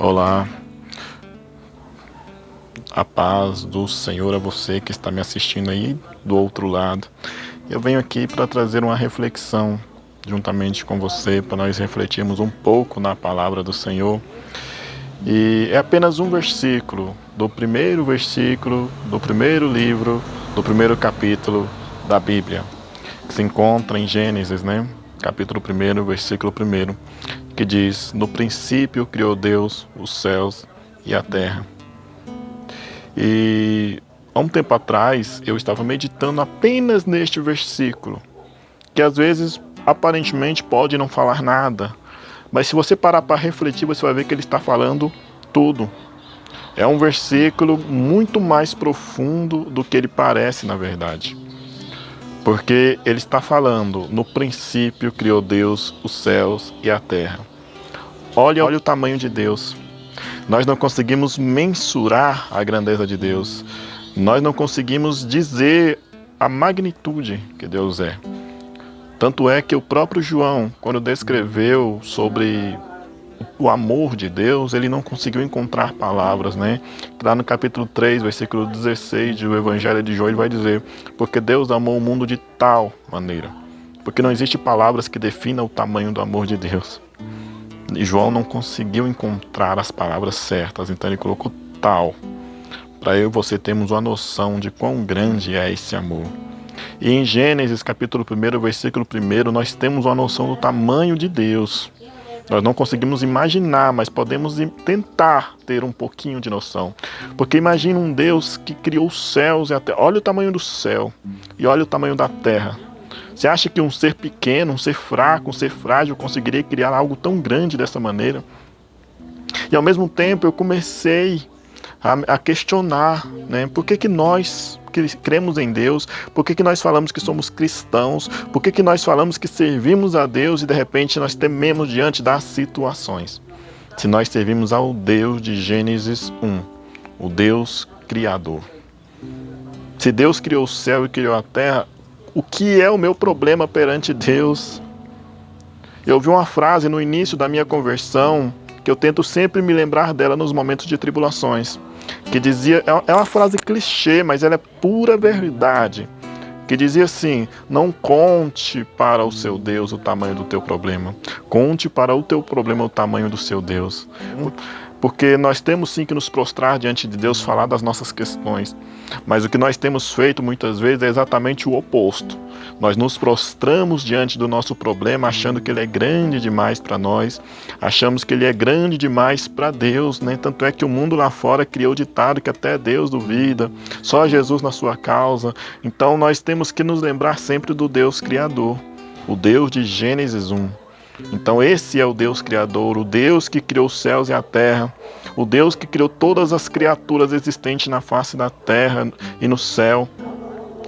Olá, a paz do Senhor a você que está me assistindo aí do outro lado. Eu venho aqui para trazer uma reflexão juntamente com você, para nós refletirmos um pouco na palavra do Senhor. E é apenas um versículo do primeiro livro, do primeiro capítulo da Bíblia, que se encontra em Gênesis, né? Capítulo 1, versículo 1, que diz: no princípio criou Deus os céus e a terra. E há um tempo atrás eu estava meditando apenas neste versículo, que às vezes aparentemente pode não falar nada, mas se você parar para refletir, você vai ver que ele está falando tudo. É um versículo muito mais profundo do que ele parece, na verdade. Porque ele está falando: no princípio criou Deus os céus e a terra. Olha o tamanho de Deus. Nós não conseguimos mensurar a grandeza de Deus. Nós não conseguimos dizer a magnitude que Deus é. Tanto é que o próprio João, quando descreveu sobre o amor de Deus, ele não conseguiu encontrar palavras, né? Lá no capítulo 3, versículo 16 do Evangelho de João, ele vai dizer: porque Deus amou o mundo de tal maneira. Porque não existe palavras que definam o tamanho do amor de Deus. E João não conseguiu encontrar as palavras certas, então ele colocou tal, para eu e você termos uma noção de quão grande é esse amor. E em Gênesis capítulo 1, versículo 1, nós temos uma noção do tamanho de Deus. Nós não conseguimos imaginar, mas podemos tentar ter um pouquinho de noção. Porque imagina um Deus que criou os céus e a terra. Olha o tamanho do céu e olha o tamanho da terra. Você acha que um ser pequeno, um ser fraco, um ser frágil conseguiria criar algo tão grande dessa maneira? E ao mesmo tempo eu comecei a questionar, né? Por que nós que cremos em Deus, por que nós falamos que somos cristãos, por que nós falamos que servimos a Deus e de repente nós tememos diante das situações? Se nós servimos ao Deus de Gênesis 1, o Deus Criador. Se Deus criou o céu e criou a terra, o que é o meu problema perante Deus? Eu ouvi uma frase no início da minha conversão, que eu tento sempre me lembrar dela nos momentos de tribulações, que dizia, é uma frase clichê, mas ela é pura verdade, que dizia assim: não conte para o seu Deus o tamanho do teu problema, conte para o teu problema o tamanho do seu Deus. Porque nós temos sim que nos prostrar diante de Deus, falar das nossas questões, mas o que nós temos feito muitas vezes é exatamente o oposto. Nós nos prostramos diante do nosso problema achando que ele é grande demais para nós, achamos que ele é grande demais para Deus, né? Tanto é que o mundo lá fora criou o ditado que até Deus duvida, só Jesus na sua causa. Então nós temos que nos lembrar sempre do Deus Criador, o Deus de Gênesis 1. Então esse é o Deus Criador, o Deus que criou os céus e a terra, o Deus que criou todas as criaturas existentes na face da terra e no céu,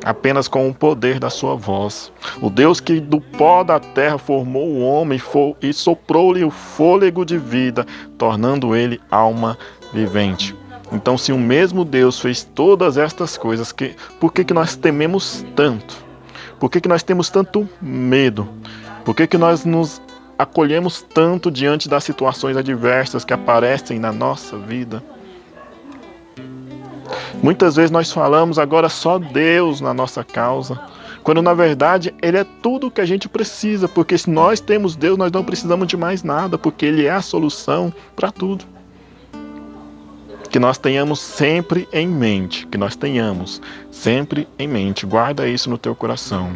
apenas com o poder da sua voz. O Deus que do pó da terra formou o homem e soprou-lhe o fôlego de vida, tornando ele alma vivente. Então, se o mesmo Deus fez todas estas coisas, por que nós tememos tanto? Por que nós temos tanto medo? Por que nós nos acolhemos tanto diante das situações adversas que aparecem na nossa vida? Muitas vezes nós falamos agora só Deus na nossa causa, quando na verdade Ele é tudo o que a gente precisa, porque se nós temos Deus, nós não precisamos de mais nada, porque Ele é a solução para tudo. Que nós tenhamos sempre em mente, guarda isso no teu coração,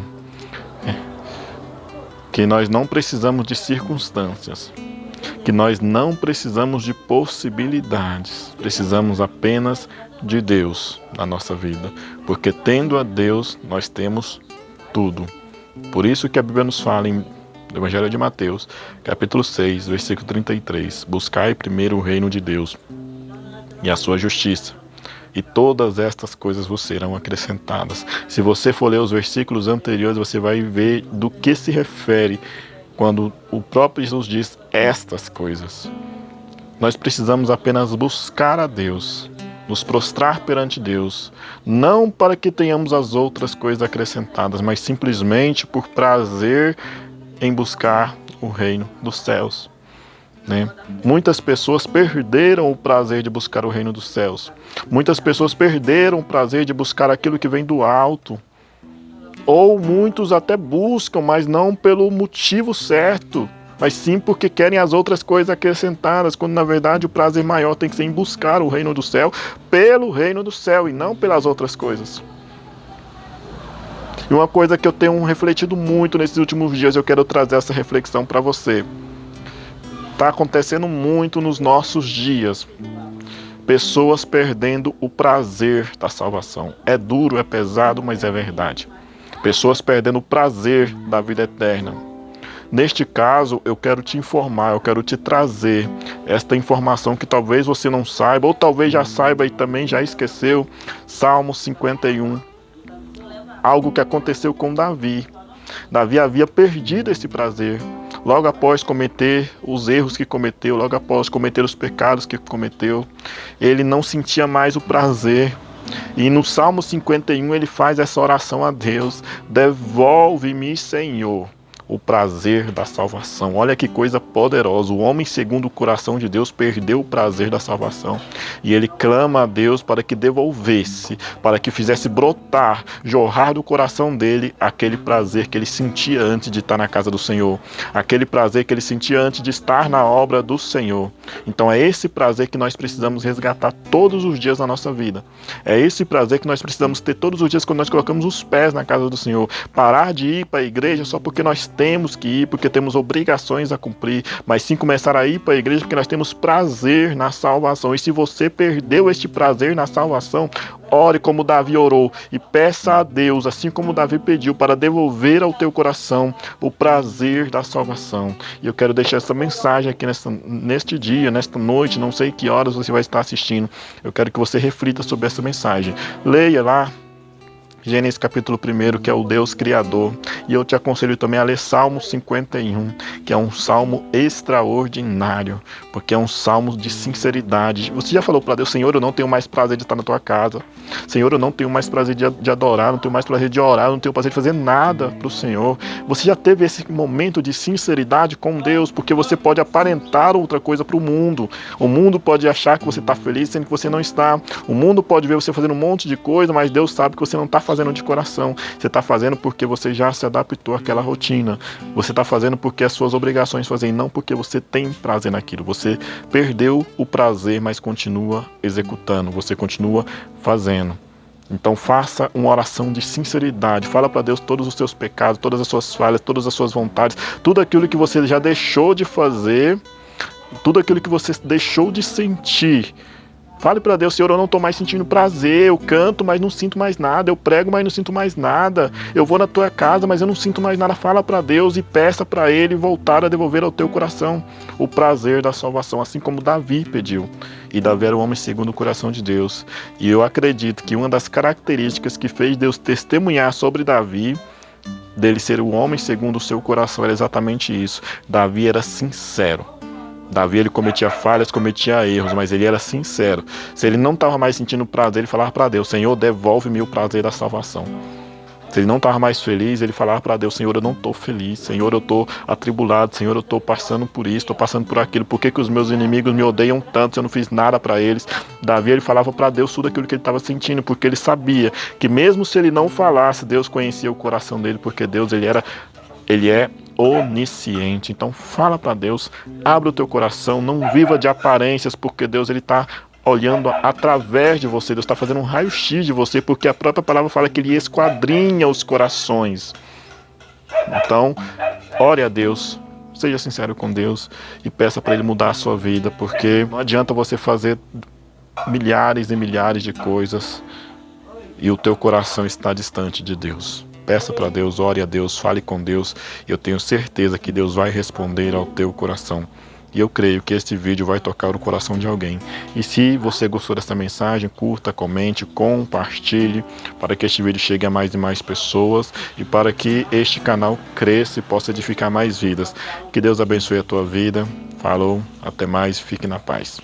que nós não precisamos de circunstâncias, que nós não precisamos de possibilidades, precisamos apenas de Deus na nossa vida, porque tendo a Deus, nós temos tudo. Por isso que a Bíblia nos fala no Evangelho de Mateus, capítulo 6, versículo 33, buscai primeiro o reino de Deus e a sua justiça, e todas estas coisas vos serão acrescentadas. Se você for ler os versículos anteriores, você vai ver do que se refere quando o próprio Jesus diz estas coisas. Nós precisamos apenas buscar a Deus, nos prostrar perante Deus, não para que tenhamos as outras coisas acrescentadas, mas simplesmente por prazer em buscar o reino dos céus. né? Muitas pessoas perderam o prazer de buscar o reino dos céus. Muitas pessoas perderam o prazer de buscar aquilo que vem do alto. Ou muitos até buscam, mas não pelo motivo certo, mas sim porque querem as outras coisas acrescentadas, quando na verdade o prazer maior tem que ser em buscar o reino do céu, pelo reino do céu e não pelas outras coisas. E uma coisa que eu tenho refletido muito nesses últimos dias, eu quero trazer essa reflexão para você. Está acontecendo muito nos nossos dias. Pessoas perdendo o prazer da salvação. É duro, é pesado, mas é verdade. Pessoas perdendo o prazer da vida eterna. Neste caso, eu quero te informar, eu quero te trazer esta informação que talvez você não saiba, ou talvez já saiba e também já esqueceu. Salmo 51. Algo que aconteceu com Davi. Davi havia perdido esse prazer. Logo após cometer os erros que cometeu, logo após cometer os pecados que cometeu, ele não sentia mais o prazer. E no Salmo 51 ele faz essa oração a Deus: devolve-me, Senhor, o prazer da salvação. Olha que coisa poderosa. O homem segundo o coração de Deus perdeu o prazer da salvação. E ele clama a Deus para que devolvesse, para que fizesse brotar, jorrar do coração dele aquele prazer que ele sentia antes de estar na casa do Senhor. Aquele prazer que ele sentia antes de estar na obra do Senhor. Então é esse prazer que nós precisamos resgatar todos os dias na nossa vida. É esse prazer que nós precisamos ter todos os dias quando nós colocamos os pés na casa do Senhor. Parar de ir para a igreja só porque nós temos que ir, porque temos obrigações a cumprir, mas sim começar a ir para a igreja porque nós temos prazer na salvação. E se você perdeu este prazer na salvação, ore como Davi orou e peça a Deus, assim como Davi pediu, para devolver ao teu coração o prazer da salvação. E eu quero deixar essa mensagem aqui neste dia, nesta noite, não sei que horas você vai estar assistindo. Eu quero que você reflita sobre essa mensagem. Leia lá Gênesis capítulo 1, que é o Deus Criador. E eu te aconselho também a ler Salmo 51, que é um salmo extraordinário, porque é um salmo de sinceridade. Você já falou para Deus: Senhor, eu não tenho mais prazer de estar na tua casa. Senhor, eu não tenho mais prazer de adorar, não tenho mais prazer de orar, não tenho prazer de fazer nada para o Senhor. Você já teve esse momento de sinceridade com Deus? Porque você pode aparentar outra coisa para o mundo. O mundo pode achar que você está feliz, sendo que você não está. O mundo pode ver você fazendo um monte de coisa, mas Deus sabe que você não está fazendo de coração. Você está fazendo porque você já se adaptou àquela rotina. Você está fazendo porque as suas obrigações fazem, não porque você tem prazer naquilo. Você perdeu o prazer, mas continua executando. Você continua fazendo. Então faça uma oração de sinceridade. Fala para Deus todos os seus pecados, todas as suas falhas, todas as suas vontades, tudo aquilo que você já deixou de fazer, tudo aquilo que você deixou de sentir. Fale para Deus: Senhor, eu não estou mais sentindo prazer, eu canto, mas não sinto mais nada, eu prego, mas não sinto mais nada, eu vou na tua casa, mas eu não sinto mais nada. Fala para Deus e peça para Ele voltar a devolver ao teu coração o prazer da salvação, assim como Davi pediu. E Davi era um homem segundo o coração de Deus. E eu acredito que uma das características que fez Deus testemunhar sobre Davi, dele ser o homem segundo o seu coração, era exatamente isso. Davi era sincero. Davi, ele cometia falhas, cometia erros, mas ele era sincero. Se ele não estava mais sentindo prazer, ele falava para Deus: Senhor, devolve-me o prazer da salvação. Se ele não estava mais feliz, ele falava para Deus: Senhor, eu não estou feliz. Senhor, eu estou atribulado. Senhor, eu estou passando por isso, estou passando por aquilo. Por que os meus inimigos me odeiam tanto se eu não fiz nada para eles? Davi, ele falava para Deus tudo aquilo que ele estava sentindo, porque ele sabia que mesmo se ele não falasse, Deus conhecia o coração dele, porque Deus, ele é onisciente. Então fala para Deus, abre o teu coração, não viva de aparências, porque Deus, ele está olhando através de você. Deus está fazendo um raio-x de você, porque a própria palavra fala que ele esquadrinha os corações. Então ore a Deus, seja sincero com Deus e peça para Ele mudar a sua vida, porque não adianta você fazer milhares e milhares de coisas e o teu coração está distante de Deus. Peça para Deus, ore a Deus, fale com Deus. Eu tenho certeza que Deus vai responder ao teu coração. E eu creio que este vídeo vai tocar o coração de alguém. E se você gostou dessa mensagem, curta, comente, compartilhe, para que este vídeo chegue a mais e mais pessoas e para que este canal cresça e possa edificar mais vidas. Que Deus abençoe a tua vida. Falou, até mais, fique na paz.